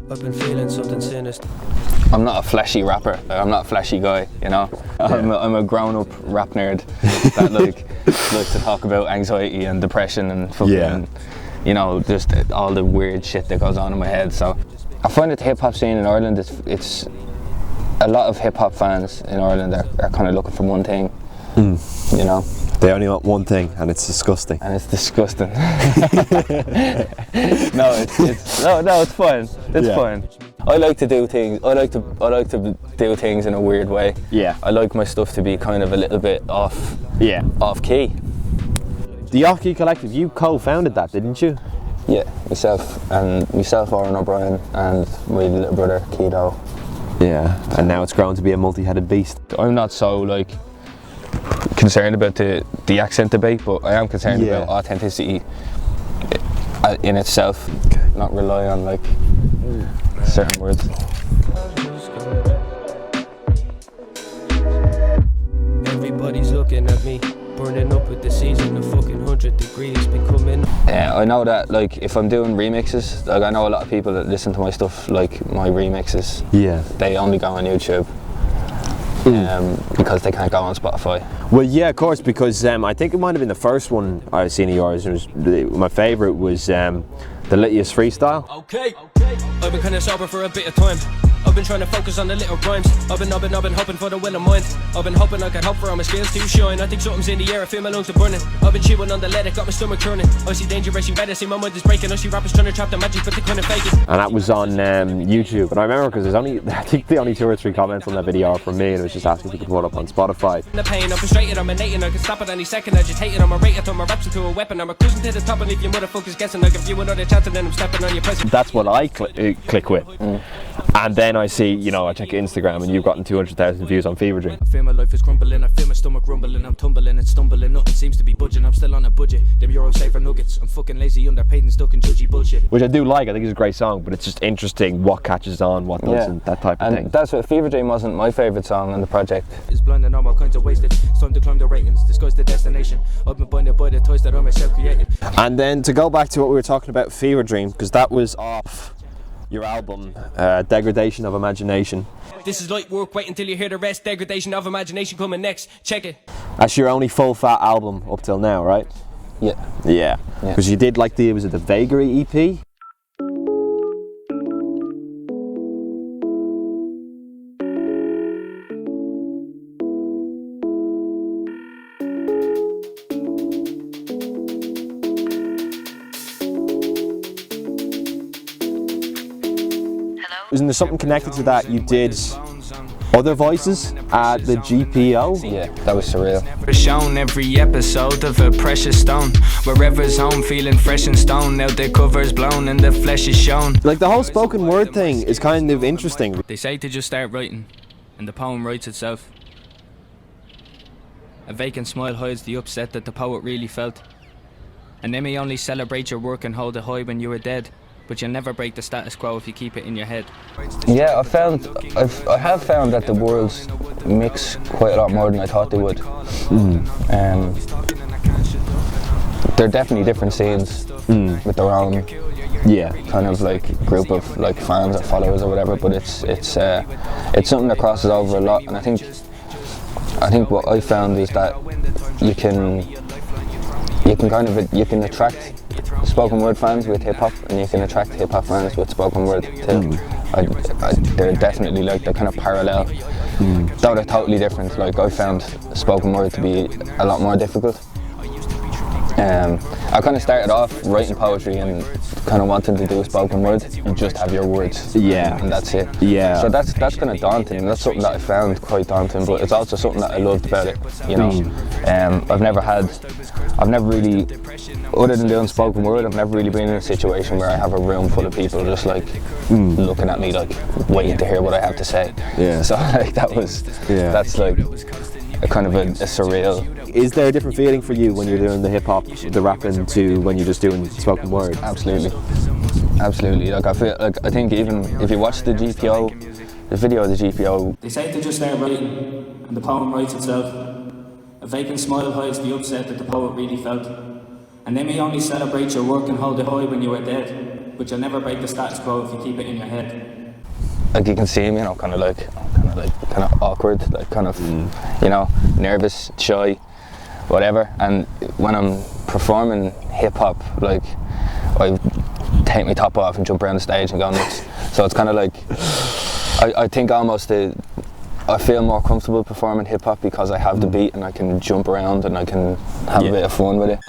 I've been feeling something sinister. I'm not a flashy rapper. Like, I'm not a flashy guy, you know. I'm a grown-up rap nerd that likes to talk about anxiety and depression and fucking, you know, just all the weird shit that goes on in my head. So I find that the hip hop scene in Ireland, it's a lot of hip hop fans in Ireland are kind of looking for one thing, you know. They only want one thing, and it's disgusting. And it's disgusting. No, it's fun. It's fun. I like to do things. I like to do things in a weird way. Yeah. I like my stuff to be kind of a little bit off. Yeah. Off key. The Off Key Collective, you co-founded that, didn't you? Yeah, myself, Oren O'Brien, and my little brother Keto. Yeah. And now it's grown to be a multi-headed beast. I'm not so like concerned about the accent debate, but I am concerned about authenticity in itself. Not rely on like certain words. Everybody's looking at me, burning up with the season. The fucking 100 degrees been coming. Yeah, I know that like if I'm doing remixes, like I know a lot of people that listen to my stuff, like my remixes. Yeah. They only go on YouTube. Because they can't go on Spotify. Well, yeah, of course, because I think it might have been the first one I've seen of yours. My favourite was the Littiest Freestyle. Okay. I've been kind of sober for a bit of time. I've been trying to focus on the little rhymes. I've been hoping for the will of mind. I've been hoping I could hope for all my skills to shine. I think something's in the air, I feel my lungs are burning. I've been chewing on the lead, it got my stomach turning. I see danger racing better, see my mind is breaking. I see rappers trying to trap the magic, but they couldn't fake it. And that was on YouTube. And I remember because I think the only 2 or 3 comments on that video are from me, and it was just asking if you could put it up on Spotify. The pain, I'm frustrated, I'm inating, I can stop it any second. Agitated, I'm a rated, turn my raps into a weapon. I'm a cruising to the top and leave you motherfuckers guessing. I give you another chance and then I'm stepping on your presence. That's what I click with. And then I see, you know, I check Instagram and you've gotten 200,000 views on Fever Dream. I feel my life is crumbling, I feel my stomach rumbling, I'm tumbling and stumbling, nothing seems to be budging, I'm still on a budget, them Euro safer nuggets, I'm fucking lazy, underpaid and stuck in judgy bullshit. Which I do like, I think it's a great song, but it's just interesting what catches on, what doesn't, that type of thing. And that's what Fever Dream wasn't my favourite song on the project. It's blinding on all kinds of wasted, it's time to climb the ratings, disguise the destination, I've been blinded by the toys that I myself created. And then to go back to what we were talking about, Fever Dream, because that was off your album, Degradation of Imagination. This is light work, wait until you hear the rest. Degradation of Imagination coming next, check it. That's your only full fat album up till now, right? Yeah. Yeah. Because you did like was it the Vagary EP? Isn't there something connected to that? You did other voices at the GPO? Yeah, that was surreal. Shown every episode of a precious stone. Wherever's home, feeling fresh and stone. Now the cover's blown and the flesh is shown. Like the whole spoken word thing is kind of interesting. They say to just start writing, and the poem writes itself. A vacant smile hides the upset that the poet really felt. And they may only celebrate your work and hold it high when you are dead. But you'll never break the status quo if you keep it in your head. Yeah, I have found that the worlds mix quite a lot more than I thought they would. They're definitely different scenes with their own kind of like group of like fans or followers or whatever. But it's something that crosses over a lot, and I think what I found is that you can attract spoken word fans with hip hop, and you can attract hip hop fans with spoken word too. They're definitely like they're kind of parallel, though they're totally different. Like I found spoken word to be a lot more difficult. I kind of started off writing poetry and kind of wanting to do spoken word. You just have your words, and that's it. Yeah. So that's kind of daunting. That's something that I found quite daunting, but it's also something that I loved about it. You know, I've never really, other than doing spoken word, I've never really been in a situation where I have a room full of people just like looking at me like waiting to hear what I have to say. Yeah. So like that's like a kind of a surreal. Is there a different feeling for you when you're doing the hip hop, the rapping, to when you're just doing spoken word? Absolutely. Like I think even if you watch the GPO, the video of the GPO. They say to just start writing, and the poem writes itself. A vacant smile hides the upset that the poet really felt. And they may only celebrate your work and hold it high when you are dead. but you'll never break the status quo if you keep it in your head. Like you can see me, you know, kind of awkward, like kind of, you know, nervous, shy, whatever. And when I'm performing hip hop, like I take my top off and jump around the stage and go nuts. So it's kind of like, I think almost I feel more comfortable performing hip hop because I have the beat and I can jump around and I can have a bit of fun with it.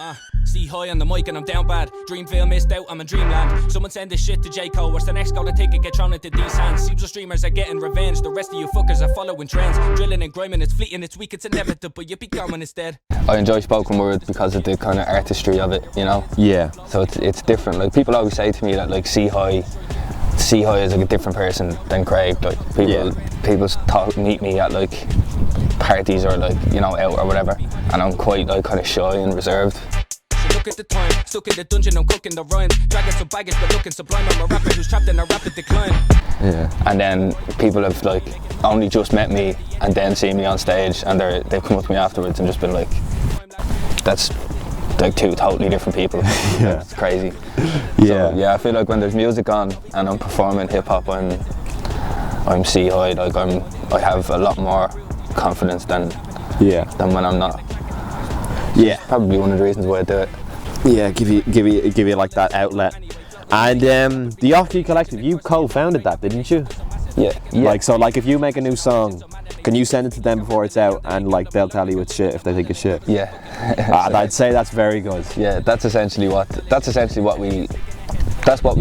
See high on the mic and I'm down bad. Dreamville missed out, I'm in dreamland. Someone send this shit to J. Cole. What's the next golden ticket get thrown into these hands? Seems the streamers are getting revenge. The rest of you fuckers are following trends. Drilling and grinding, it's fleeting, it's weak, it's inevitable. You be going instead. I enjoy spoken word because of the kind of artistry of it, you know? Yeah. So it's different. Like people always say to me that like C High is like a different person than Craig. Like people meet me at like parties or like, you know, out or whatever, and I'm quite like kind of shy and reserved. Look at the time, stuck in the dungeon, I'm cooking the rhymes. Dragging some baggage but looking sublime. I'm a rapper who's trapped in a rapid decline. Yeah. And then people have like only just met me and then seen me on stage and they've come up to me afterwards and just been like, that's like two totally different people. Yeah. It's crazy. Yeah. So, yeah, I feel like when there's music on and I'm performing hip hop, I'm C High, like I have a lot more confidence than when I'm not. Yeah. Probably one of the reasons why I do it. Yeah, give you like that outlet. And the Off Key Collective, you co-founded that, didn't you? Yeah. Like, so like if you make a new song, can you send it to them before it's out and like they'll tell you it's shit if they think it's shit? Yeah. I'd say that's very good. Yeah, that's essentially what we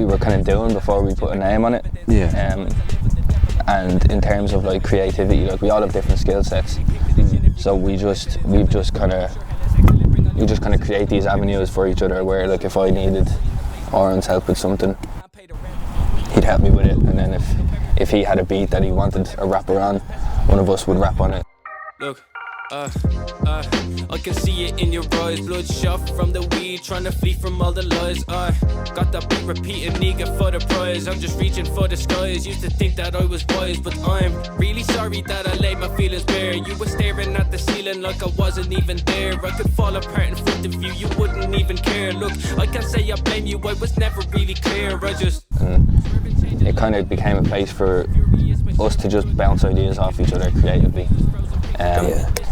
were kind of doing before we put a name on it. Yeah. And in terms of like creativity, like we all have different skill sets. So we just kind of create these avenues for each other where like if I needed Oren's help with something, he'd help me with it, and then if he had a beat that he wanted a rapper on, one of us would rap on it. Look, I can see it in your eyes. Bloodshot from the weed, trying to flee from all the lies. Got that beat repeating, eager for the prize. I'm just reaching for the skies. Used to think that I was wise, but I'm really sorry that I laid my feelings bare. You were staring at the ceiling like I wasn't even there. I could fall apart in front of you, you wouldn't even care. Look, I can't say I blame you, I was never really clear. I just... It kind of became a place for us to just bounce ideas off each other creatively,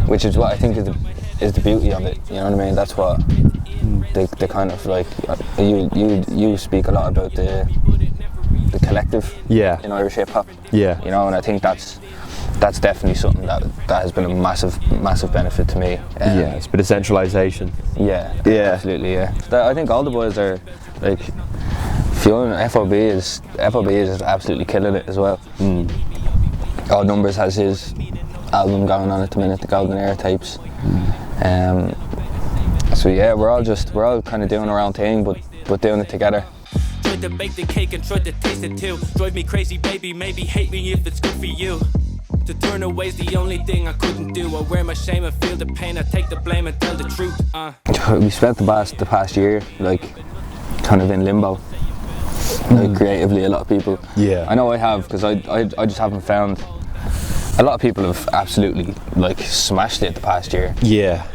which is what I think is the beauty of it. You know what I mean? That's what the kind of like you speak a lot about the collective in Irish hip hop. Yeah. You know, and I think that's definitely something that has been a massive benefit to me. It's a bit of centralisation. Yeah. Absolutely. Yeah. I think all the boys are like. FOB is absolutely killing it as well. Odd Numbers has his album going on at the minute, the Golden Era tapes. So yeah, we're all kind of doing our own thing, but doing it together. Tried to bake the cake and tried to taste it too. Drive me crazy, baby, maybe hate me if it's good for you. To turn away is the only thing I couldn't do. I wear my shame and feel the pain, I take the blame and tell the truth. We spent the past year like kind of in limbo. Like creatively, a lot of people. Yeah. I know I have, because I just haven't found. A lot of people have absolutely like smashed it the past year. Yeah.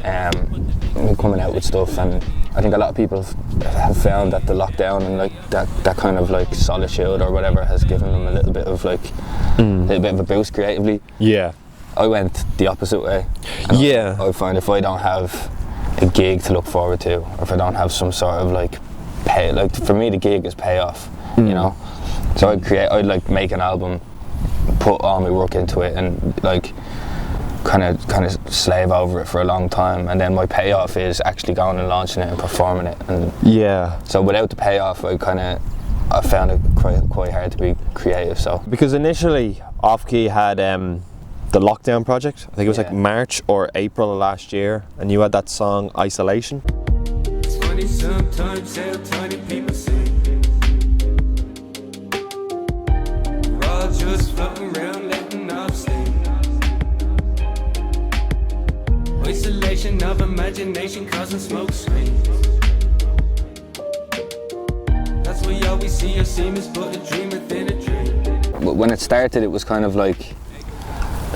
Coming out with stuff, and I think a lot of people have found that the lockdown and like that kind of like solitude or whatever has given them a little bit of like a little bit of a boost creatively. Yeah. I went the opposite way. I find if I don't have a gig to look forward to, or if I don't have some sort of like pay, like for me the gig is payoff, you know. So I'd like make an album, put all my work into it, and like kind of slave over it for a long time, and then my payoff is actually going and launching it and performing it. And so without the payoff, I found it quite hard to be creative. So because initially Off Key had the Lockdown project, I think it was like March or April of last year, and you had that song Isolation. Sometimes how tiny people sing. We're all just floating around letting off steam. Isolation of imagination causing smoke screens. That's why all we see or seem is but a dream within a dream. When it started, it was kind of like,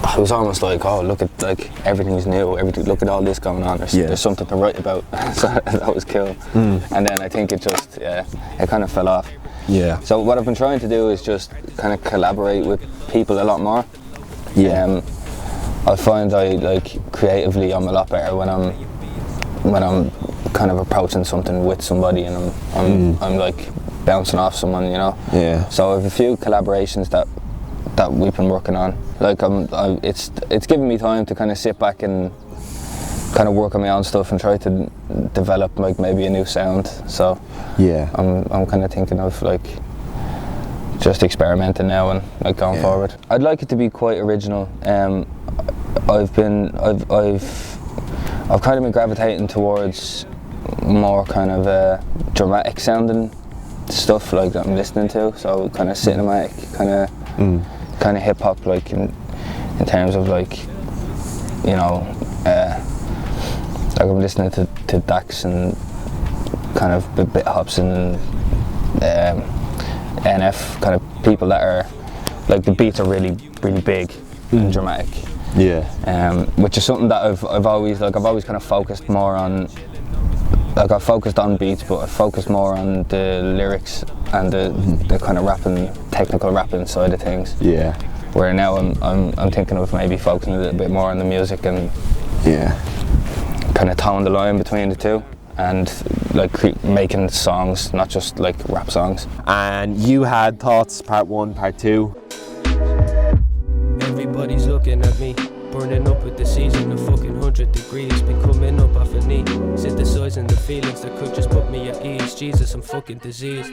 it was almost like, oh, look at like everything's new, look at all this going on. There's something to write about. So that was cool. And then I think it kind of fell off. Yeah. So what I've been trying to do is just kind of collaborate with people a lot more. Yeah. I find I like creatively I'm a lot better when I'm kind of approaching something with somebody and I'm like bouncing off someone, you know. Yeah. So I have a few collaborations that we've been working on. Like it's given me time to kind of sit back and kind of work on my own stuff and try to develop like maybe a new sound. So yeah, I'm kind of thinking of like just experimenting now and like going forward. I'd like it to be quite original. I've kind of been gravitating towards more kind of dramatic sounding stuff like that I'm listening to. So kind of cinematic, kind of hip hop, like in terms of like, you know, like I'm listening to Dax and kind of Bit Hobson and NF, kind of people that are like the beats are really big and dramatic. Yeah. Which is something that I've always kind of focused more on. Like I've focused on beats, but I've focused more on the lyrics and the kind of rapping, technical rapping side of things. Yeah. Where now I'm thinking of maybe focusing a little bit more on the music and kind of towing the line between the two and like making songs, not just like rap songs. And you had Thoughts Part 1, Part 2. Everybody's looking at me, burning up with the season of fucking 100 degrees. Been coming up off a knee, synthesizing the feelings that could just put me at ease. Jesus, I'm fucking diseased.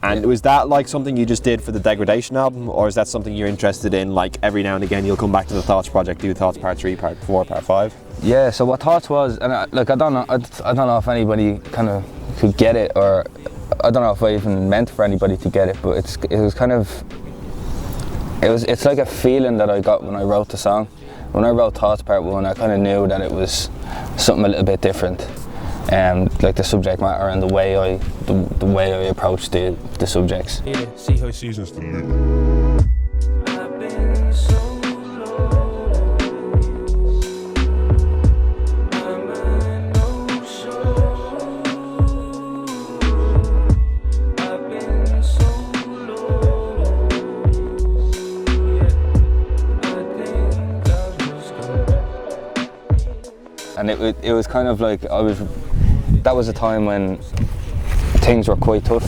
And was that like something you just did for the Degradation album, or is that something you're interested in, like every now and again you'll come back to the Thoughts project, do Thoughts Part 3, Part 4, Part 5? Yeah, so what Thoughts was, and I don't know if anybody kind of could get it, or I don't know if I even meant for anybody to get it, but it's like a feeling that I got when I wrote the song. When I wrote Thoughts Part 1, I kind of knew that it was something a little bit different. Like the subject matter and the way I approach the subjects. Yeah, see how seasons to me. I've been so low. I'm a no-show. I've been so low. Yeah, I think I was gone. And it was kind of like that was a time when things were quite tough.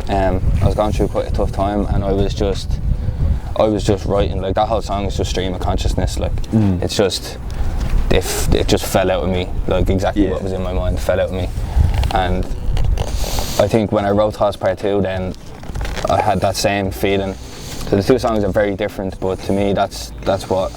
I was going through quite a tough time, and I was just writing. Like that whole song is just stream of consciousness. Like it just fell out of me. Like exactly what was in my mind fell out of me. And I think when I wrote Thoughts Part 2, then I had that same feeling. So the two songs are very different, but to me that's what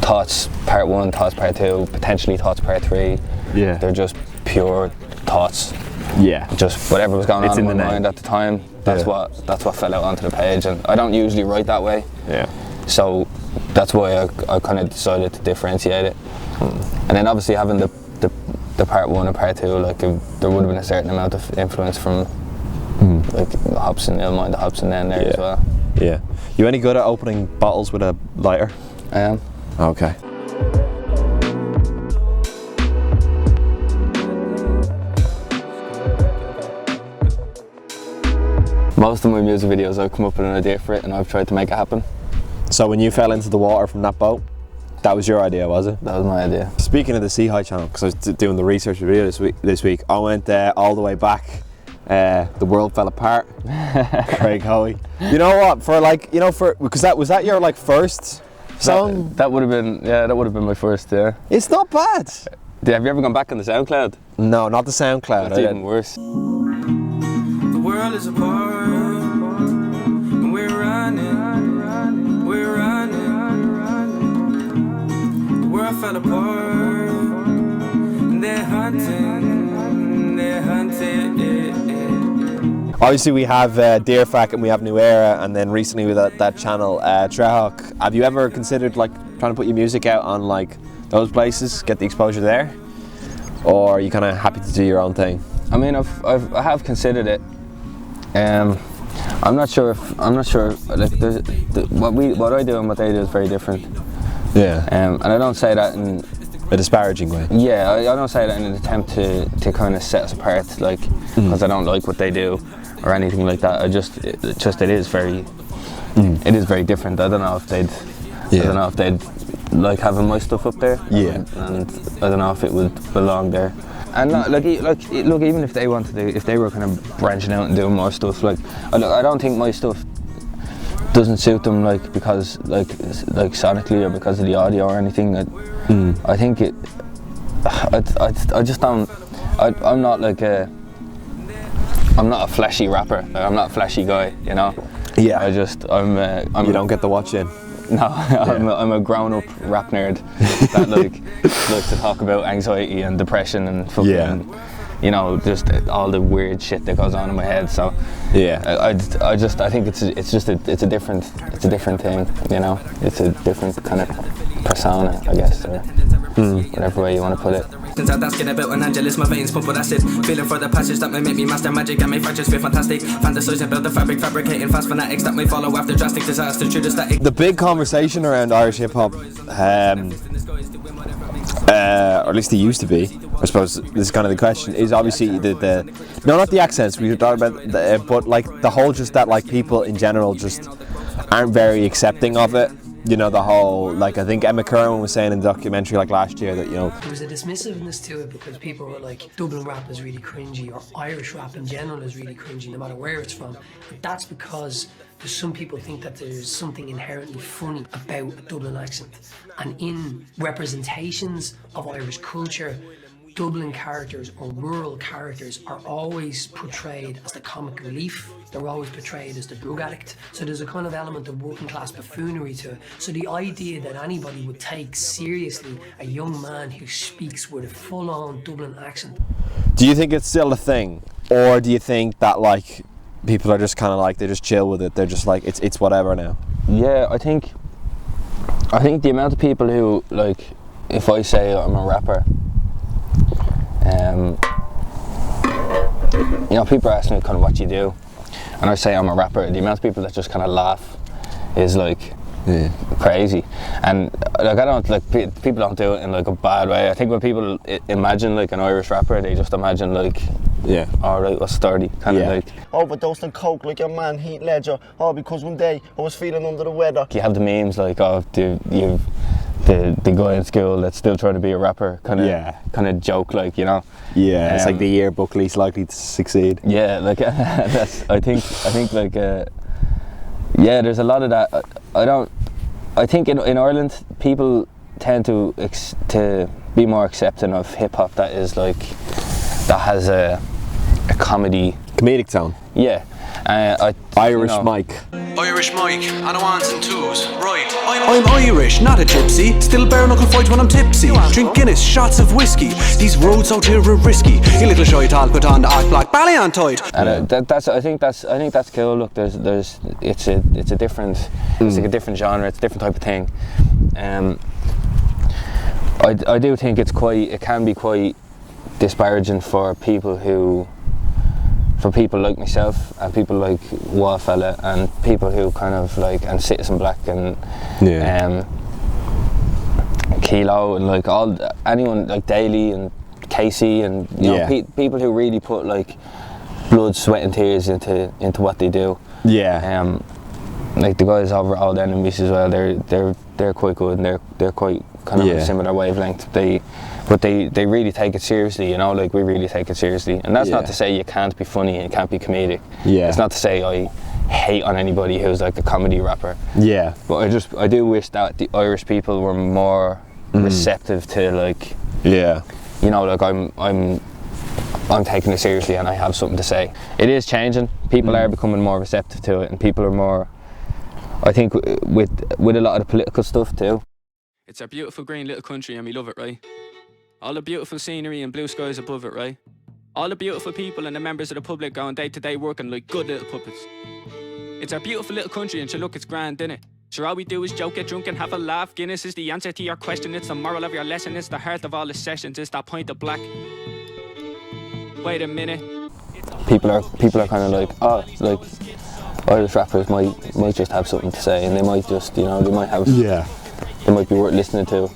Thoughts Part 1, Thoughts Part 2, potentially Thoughts Part 3. Yeah. They're just pure thoughts. Yeah. Just whatever was going on in my the mind at the time. That's what fell out onto the page, and I don't usually write that way. Yeah. So that's why I kind of decided to differentiate it. And then obviously having the Part 1 and Part 2, like there would have been a certain amount of influence from like Hobson, Illmind, the Hobson then there as well. Yeah. You any good at opening bottles with a lighter? I am. Okay. Most of my music videos, I've come up with an idea for it and I've tried to make it happen. So when you fell into the water from that boat, that was your idea, was it? That was my idea. Speaking of the Sea High channel, because I was doing the research video this week, I went all the way back. The World Fell Apart, Craig Hoey. You know what? Because was that your like first song? That would have been my first. Yeah. It's not bad. Have you ever gone back on the SoundCloud? No, not the SoundCloud. That's even worse. The world is apart, and we're running. The world fell apart, and they're hunting. Obviously, we have Deerfack and we have New Era, and then recently with that channel, Trehawk. Have you ever considered like trying to put your music out on like those places, get the exposure there, or are you kind of happy to do your own thing? I mean, I have considered it. I'm not sure. Like, what I do and what they do is very different. Yeah. And I don't say that in a disparaging way. Yeah, I don't say that in an attempt to kind of set us apart, like because I don't like what they do, or anything like that. It is very different. I don't know if they'd like having my stuff up there. Yeah. And I don't know if it would belong there. And look, even if they wanted to, if they were kind of branching out and doing more stuff, like I don't think my stuff doesn't suit them, like because like sonically or because of the audio or anything. I think it. I just don't. I'm not like a. I'm not a flashy rapper. Like, I'm not a flashy guy, you know. Yeah. I'm. You don't get the watch in. No, I'm a grown-up rap nerd that likes to talk about anxiety and depression and fucking, you know, just all the weird shit that goes on in my head. So I think it's a different thing, you know. It's a different kind of persona, I guess, or whatever way you want to put it. Since I'm asking about an angelus, my veins pump with acid. Feeling for the passage that may make me master magic and make fractures feel fantastic. Fantasizing about the fabricating fast fanatics that may follow after drastic disasters. True to static. The big conversation around Irish hip hop, or at least it used to be, I suppose this is kind of the question, is obviously no, not the accents, we were talking about, but like the whole just that like people in general just aren't very accepting of it. You know, the whole, like, I think Emma Kerwin was saying in the documentary like last year that, you know, there was a dismissiveness to it because people were like, Dublin rap is really cringy, or Irish rap in general is really cringy, no matter where it's from. But that's because there's some people think that there's something inherently funny about a Dublin accent. And in representations of Irish culture, Dublin characters or rural characters are always portrayed as the comic relief. They're always portrayed as the drug addict. So there's a kind of element of working class buffoonery to it. So the idea that anybody would take seriously a young man who speaks with a full-on Dublin accent. Do you think it's still a thing? Or do you think that like people are just kind of like, they just chill with it, they're just like, it's whatever now? Yeah, I think the amount of people who, like, if I say I'm a rapper, you know, people ask me kind of what you do, and I say I'm a rapper. The amount of people that just kind of laugh is like crazy. And like, I don't like people don't do it in like a bad way. I think when people imagine like an Irish rapper, they just imagine like, alright, what's 30 kind of like overdosed on coke like your man Heath Ledger. Because one day I was feeling under the weather. You have the memes like, oh, the guy in school that's still trying to be a rapper kind of joke, like, you know. It's like the yearbook least likely to succeed. Yeah, like that's I think like there's a lot of that. I think in Ireland people tend to be more accepting of hip hop that is like, that has a comedic tone. Yeah. Irish Mike. Irish Mike, and I want some twos, right. I'm Irish, not a gypsy. Still bare knuckle fight when I'm tipsy. Drink Guinness, shots of whiskey. These roads out here are risky. You little shite, I'll put on the act black ballet on tight. And I think that's cool. Look, it's a different, it's like a different genre. It's a different type of thing. I do think it can be quite disparaging for people like myself and people like Wallfella and people who kind of like, and Citizen Black and Kilo and like anyone like Daly and Casey and you know, people who really put like blood, sweat and tears into what they do. Like the guys over at Old Enemies as well, they're quite good and they're quite kind of a similar wavelength. They really take it seriously, you know, like we really take it seriously. And that's not to say you can't be funny and you can't be comedic. It's not to say I hate on anybody who's like a comedy rapper. But I do wish that the Irish people were more receptive to like, you know, like I'm taking it seriously and I have something to say. It is changing. People are becoming more receptive to it, and people are more, I think, with a lot of the political stuff too. It's our beautiful green little country and we love it, right? All the beautiful scenery and blue skies above it, right? All the beautiful people and the members of the public going day to day working like good little puppets. It's our beautiful little country and sure, look, it's grand, innit? Sure, all we do is joke, get drunk and have a laugh. Guinness is the answer to your question. It's the moral of your lesson. It's the heart of all the sessions. It's that pint of black. Wait a minute. People are kind of like, oh, like Irish rappers might just have something to say, and they might just, you know, they might be worth listening to.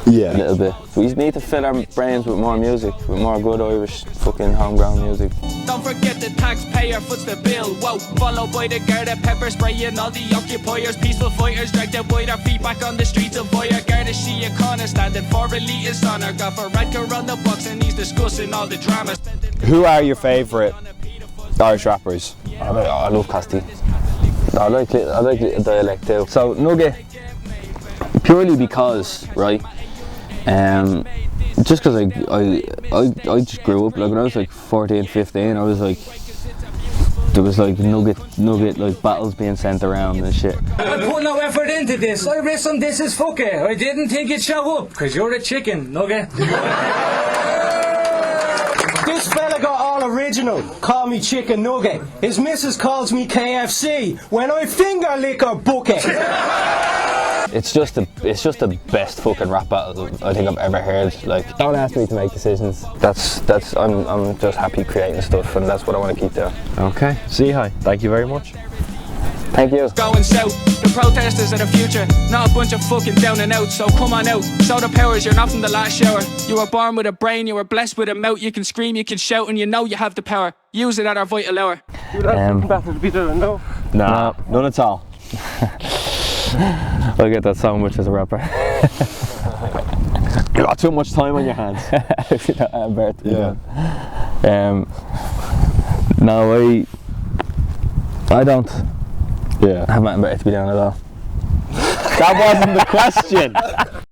Yeah. A little bit. We need to fill our brains with more music, with more good Irish fucking homegrown music. Don't forget the taxpayer foots the bill. Whoa, followed by the Garda pepper spray and all the occupiers. Peaceful fighters dragged out by their feet back on the streets of Fire. Garda she a corner standing for elitist honour. Got for Radker on the box and he's discussing all the dramas. Who are your favourite Irish rappers? I love Casti. I like the dialect too. So Nugget, purely because, right? Just because I just grew up, like when I was like 14, 15, I was like, there was like Nugget like battles being sent around and shit. I put no effort into this. I written this as fuck it. I didn't think it'd show up, cause you're a chicken, Nugget. This fella got all original. Call me Chicken Nugget. His missus calls me KFC when I finger lick her bucket. It's just the best fucking rap battle I think I've ever heard. Like, don't ask me to make decisions. I'm just happy creating stuff, and that's what I want to keep doing. Okay. See hi. Thank you very much. Thank you. Going south, the protesters are the future, not a bunch of fucking down and out. So come on out, show the powers, you're not from the last shower. You were born with a brain, you were blessed with a mouth. You can scream, you can shout, and you know you have the power. Use it at our vital hour. Nah, none at all. I'll get that so much as a rapper. You got too much time on your hands. No, I don't. Yeah. I have nothing better to be doing at all. That wasn't the question.